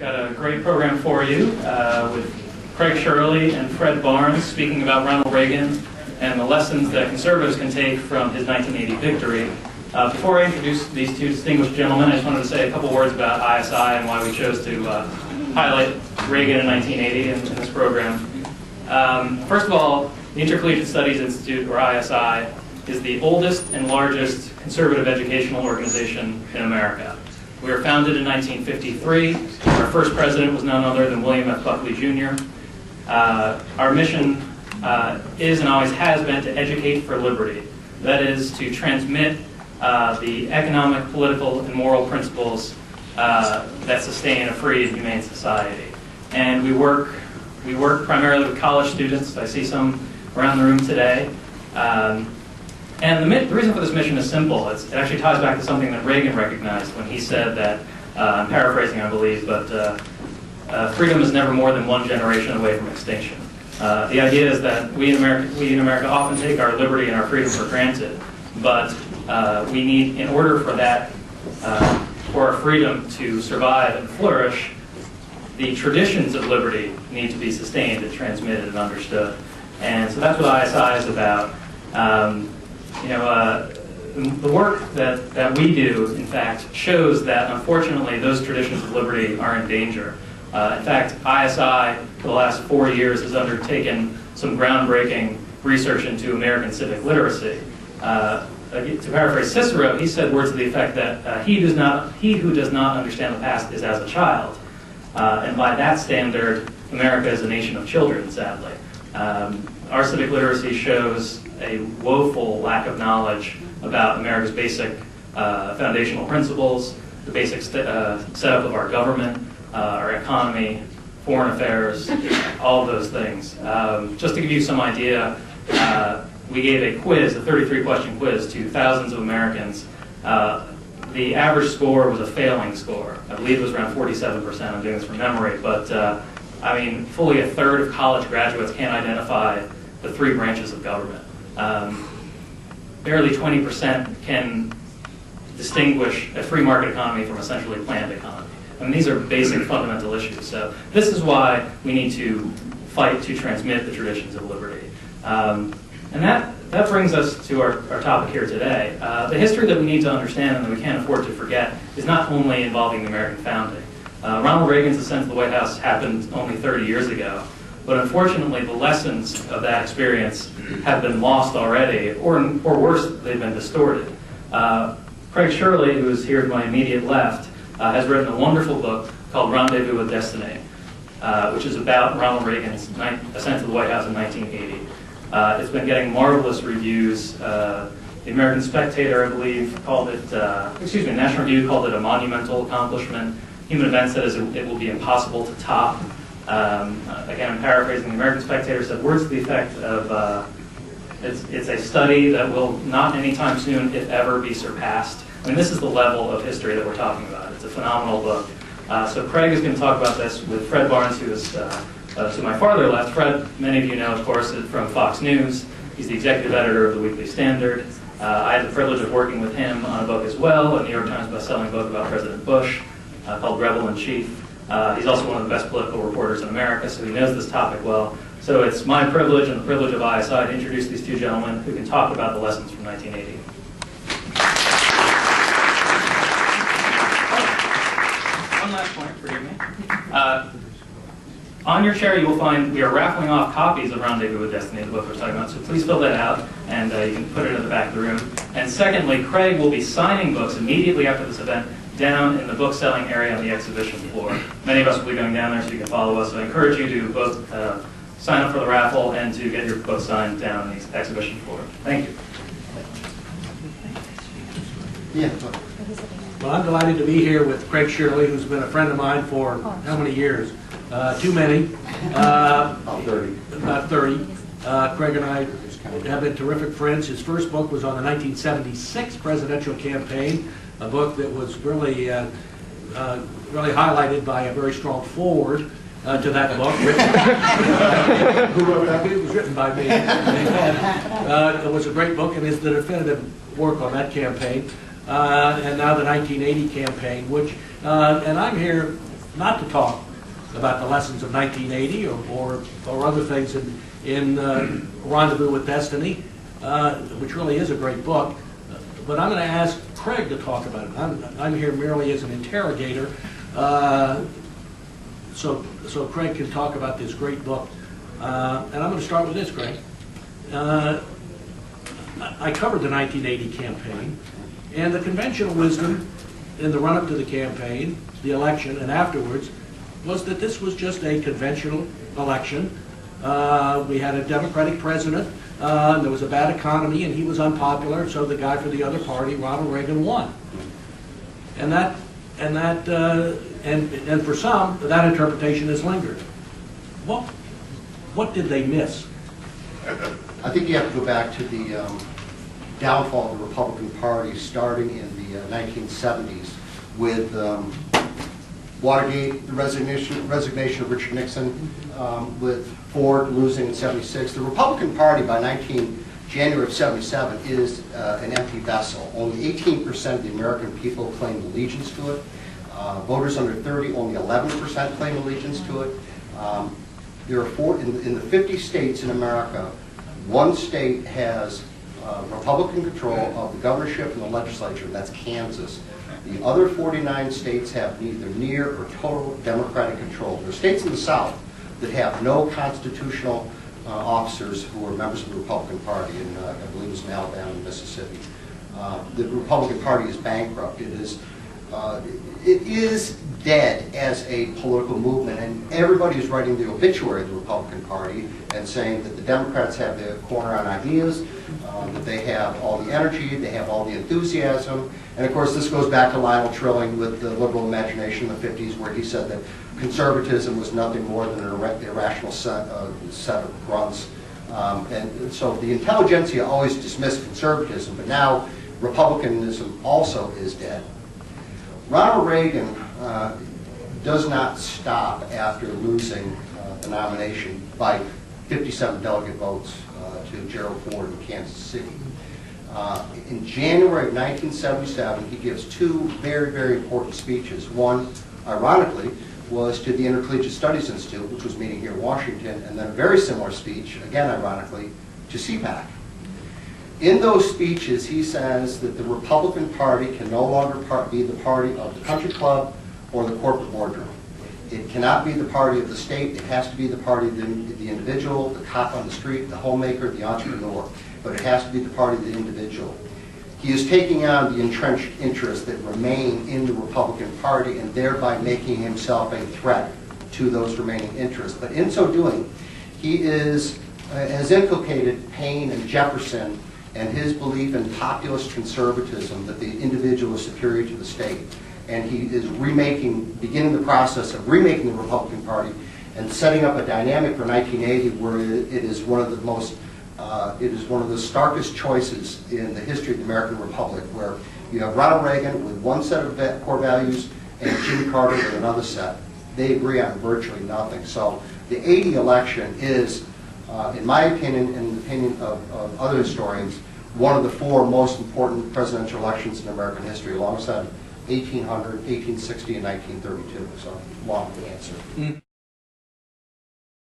Got a great program for you with Craig Shirley and Fred Barnes speaking about Ronald Reagan and the lessons that conservatives can take from his 1980 victory. Before I introduce these two distinguished gentlemen, I just wanted to say a couple words about ISI and why we chose to highlight Reagan in 1980 in this program. First of all, the Intercollegiate Studies Institute, or ISI, is the oldest and largest conservative educational organization in America. We were founded in 1953. Our first president was none other than William F. Buckley, Jr. Our mission is and always has been to educate for liberty. That is, to transmit the economic, political, and moral principles that sustain a free and humane society. And we work primarily with college students. I see some around the room today. And the reason for this mission is simple. It actually ties back to something that Reagan recognized when he said that, I'm paraphrasing I believe, but freedom is never more than one generation away from extinction. The idea is that we in America often take our liberty and our freedom for granted, but we need, in order for that, for our freedom to survive and flourish, the traditions of liberty need to be sustained and transmitted and understood. And so that's what ISI is about. The work that we do, in fact, shows that, unfortunately, those traditions of liberty are in danger. In fact, ISI, for the last 4 years, has undertaken some groundbreaking research into American civic literacy. To paraphrase Cicero, he said words to the effect that he who does not understand the past is as a child. And by that standard, America is a nation of children, sadly. Our civic literacy shows a woeful lack of knowledge about America's basic foundational principles, the basic setup of our government, our economy, foreign affairs, all of those things. Just to give you some idea, we gave a quiz, a 33-question quiz, to thousands of Americans. The average score was a failing score. I believe it was around 47%. I'm doing this from memory, but I mean, fully a third of college graduates can't identify the three branches of government. Barely 20% can distinguish a free market economy from a centrally planned economy. I mean, these are basic fundamental issues. So this is why we need to fight to transmit the traditions of liberty. And that brings us to our topic here today. The history that we need to understand and that we can't afford to forget is not only involving the American founding. Ronald Reagan's ascent to the White House happened only 30 years ago. But unfortunately, the lessons of that experience have been lost already, or worse, they've been distorted. Craig Shirley, who is here to my immediate left, has written a wonderful book called Rendezvous with Destiny, which is about Ronald Reagan's ascent to the White House in 1980. It's been getting marvelous reviews. The American Spectator, I believe, called it, National Review called it a monumental accomplishment. Human Events says it will be impossible to top. Again, I'm paraphrasing. The American Spectator said words to the effect of, it's a study that will not anytime soon, if ever, be surpassed. I mean, this is the level of history that we're talking about. It's a phenomenal book. So Craig is going to talk about this with Fred Barnes, who is to my farther left. Fred, many of you know, of course, from Fox News. He's the executive editor of the Weekly Standard. I had the privilege of working with him on a book as well, a New York Times bestselling book about President Bush called Rebel in Chief. He's also one of the best political reporters in America, so he knows this topic well. So it's my privilege and the privilege of ISI to introduce these two gentlemen who can talk about the lessons from 1980. One last point, forgive me. On your chair you will find we are raffling off copies of Rendezvous with Destiny, the book we're talking about, so please fill that out and you can put it in the back of the room. And secondly, Craig will be signing books immediately after this event down in the book selling area on the exhibition floor. Many of us will be going down there so you can follow us. So I encourage you to both sign up for the raffle and to get your book signed down on the exhibition floor. Thank you. Yeah. Well, I'm delighted to be here with Craig Shirley, who's been a friend of mine for how many years? Too many. About 30. About 30. Craig and I have been terrific friends. His first book was on the 1976 presidential campaign, a book that was really highlighted by a very strong foreword to that book. Who wrote that? It was written by me. It was a great book, and is the definitive work on that campaign. And now the 1980 campaign, which, and I'm here not to talk about the lessons of 1980 or other things in Rendezvous with Destiny, which really is a great book. But I'm going to ask Craig to talk about it. I'm here merely as an interrogator, so Craig can talk about this great book. And I'm going to start with this, Craig. I covered the 1980 campaign, and the conventional wisdom in the run-up to the campaign, the election, and afterwards, was that this was just a conventional election. We had a Democratic president, and there was a bad economy, and he was unpopular, so the guy for the other party, Ronald Reagan, won. And for some, that interpretation has lingered. What did they miss? I think you have to go back to the downfall of the Republican Party starting in the 1970s with Watergate, the resignation of Richard Nixon, with Ford losing in '76. The Republican Party by January of '77 is an empty vessel. Only 18% of the American people claimed allegiance to it. Voters under 30, only 11% claim allegiance to it. There are in the 50 states in America, one state has Republican control of the governorship and the legislature, and that's Kansas. The other 49 states have neither near or total Democratic control. There are states in the South that have no constitutional officers who are members of the Republican Party, and I believe it's in Alabama and Mississippi. The Republican Party is bankrupt. It is dead as a political movement, and everybody is writing the obituary of the Republican Party and saying that the Democrats have the corner on ideas, that they have all the energy, they have all the enthusiasm, and of course this goes back to Lionel Trilling with the liberal imagination in the 50s, where he said that conservatism was nothing more than an irrational set of grunts. And so the intelligentsia always dismissed conservatism, but now Republicanism also is dead. Ronald Reagan does not stop after losing the nomination by 57 delegate votes to Gerald Ford in Kansas City. In January of 1977, he gives two very, very important speeches. One, ironically, was to the Intercollegiate Studies Institute, which was meeting here in Washington, and then a very similar speech, again ironically, to CPAC. In those speeches, he says that the Republican Party can no longer be the party of the country club or the corporate boardroom. It cannot be the party of the state. It has to be the party of the individual, the cop on the street, the homemaker, the entrepreneur. But it has to be the party of the individual. He is taking on the entrenched interests that remain in the Republican Party and thereby making himself a threat to those remaining interests. But in so doing, he has inculcated Paine and Jefferson and his belief in populist conservatism, that the individual is superior to the state. And he is beginning the process of remaking the Republican Party and setting up a dynamic for 1980 where it is one of the most, it is one of the starkest choices in the history of the American Republic, where you have Ronald Reagan with one set of core values and Jimmy Carter with another set. They agree on virtually nothing. So the '80 election is, in my opinion and the opinion of other historians, one of the four most important presidential elections in American history, alongside 1800, 1860, and 1932. So, long answer.